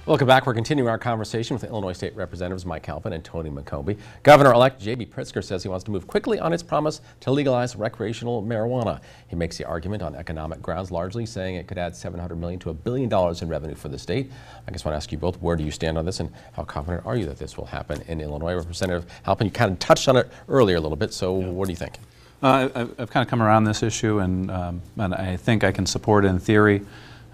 Welcome back. We're continuing our conversation with Illinois State Representatives Mike Halpin and Tony McCombie. Governor-elect J.B. Pritzker says he wants to move quickly on his promise to legalize recreational marijuana. He makes the argument on economic grounds, largely saying it could add $700 million to $1 billion in revenue for the state. I just want to ask you both, where do you stand on this, and how confident are you that this will happen in Illinois? Representative Halpin, you kind of touched on it earlier a little bit, so what do you think? I've kind of come around this issue, and I think I can support it in theory.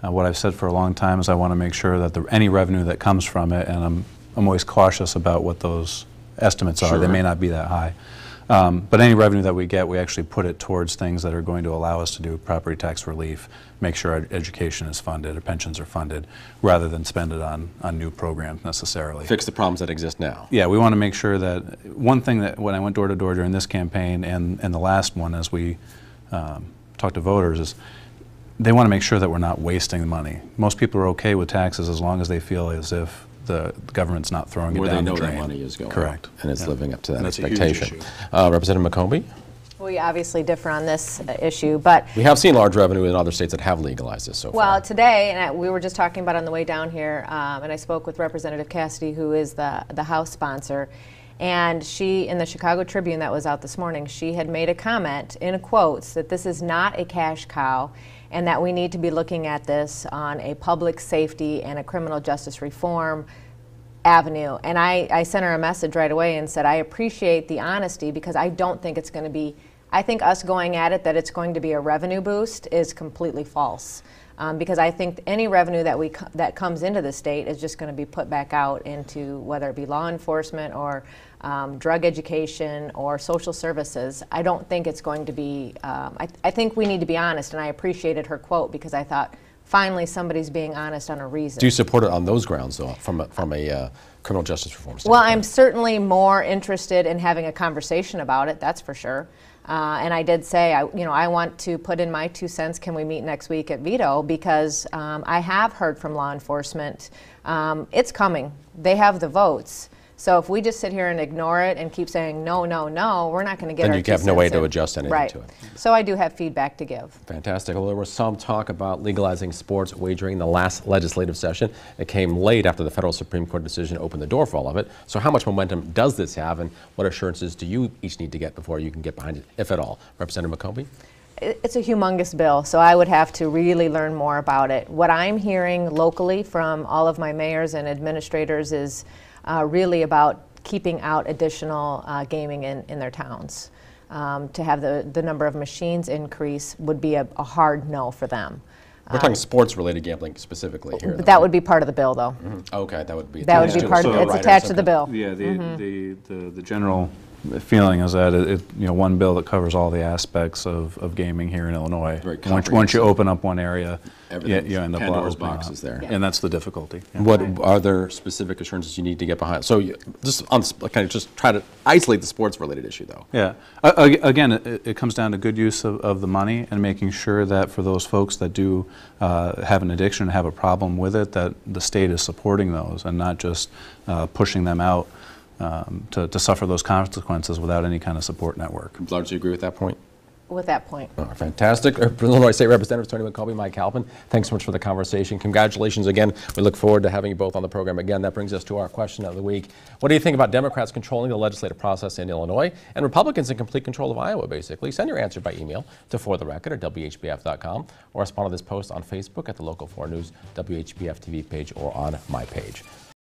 What I've said for a long time is I want to make sure that any revenue that comes from it, and I'm always cautious about what those estimates are. Sure. They may not be that high. But any revenue that we get, we actually put it towards things that are going to allow us to do property tax relief, make sure our education is funded, our pensions are funded, rather than spend it on new programs necessarily. Fix the problems that exist now. Yeah, we want to make sure that one thing that when I went door to door during this campaign and the last one as we talked to voters is they want to make sure that we're not wasting the money. Most people are okay with taxes as long as they feel as if the government's not throwing it down the drain. Where they know that money is going. Correct. And it's living up to that and expectation. Representative McCombie? We obviously differ on this issue, but we have seen large revenue in other states that have legalized this so far. Well, today, and we were just talking about it on the way down here, and I spoke with Representative Cassidy, who is the House sponsor, and she, in the Chicago Tribune that was out this morning, she had made a comment in quotes that this is not a cash cow, and that we need to be looking at this on a public safety and a criminal justice reform avenue. And I sent her a message right away and said, I appreciate the honesty, because I don't think it's going to be, I think us going at it that it's going to be a revenue boost is completely false. Because I think any revenue that comes into the state is just going to be put back out into whether it be law enforcement or drug education or social services. I don't think it's going to be, I think we need to be honest, and I appreciated her quote because I thought finally somebody's being honest on a reason. Do you support it on those grounds though, from a criminal justice reform standpoint? Well, I'm certainly more interested in having a conversation about it, that's for sure. And I did say, I want to put in my 2 cents. Can we meet next week at Veto? Because I have heard from law enforcement. It's coming. They have the votes. So if we just sit here and ignore it and keep saying no, no, no, we're not going to get then our 2 you cents have no way in. to adjust anything to it. So I do have feedback to give. Fantastic. Well, there was some talk about legalizing sports wagering in the last legislative session. It came late after the federal Supreme Court decision opened the door for all of it. So how much momentum does this have, and what assurances do you each need to get before you can get behind it, if at all? Representative McCombie? It's a humongous bill, so I would have to really learn more about it. What I'm hearing locally from all of my mayors and administrators is really about keeping out additional gaming in their towns. To have the number of machines increase would be a hard no for them. We're talking sports-related gambling specifically here. But that would be part of the bill, though. Mm-hmm. Okay, that would be. That would be part of it. It's attached to the bill. Yeah, the general feeling is that one bill that covers all the aspects of gaming here in Illinois. Once you open up one area, you end up Pandora's boxes there, and that's the difficulty. Yeah. What are there specific assurances you need to get behind? So just try to isolate the sports-related issue, though. Yeah. Again, it comes down to good use of the money and making sure that for those folks that do have an addiction and have a problem with it, that the state is supporting those and not just pushing them out to suffer those consequences without any kind of support network. Largely agree with that point? With that point. Oh, fantastic. Illinois State Representatives Tony McCombie, Mike Halpin, thanks so much for the conversation. Congratulations again. We look forward to having you both on the program again. That brings us to our question of the week. What do you think about Democrats controlling the legislative process in Illinois and Republicans in complete control of Iowa, basically? Send your answer by email to fortherecord at WHBF.com or respond to this post on Facebook at the Local 4 News WHBF TV page or on my page.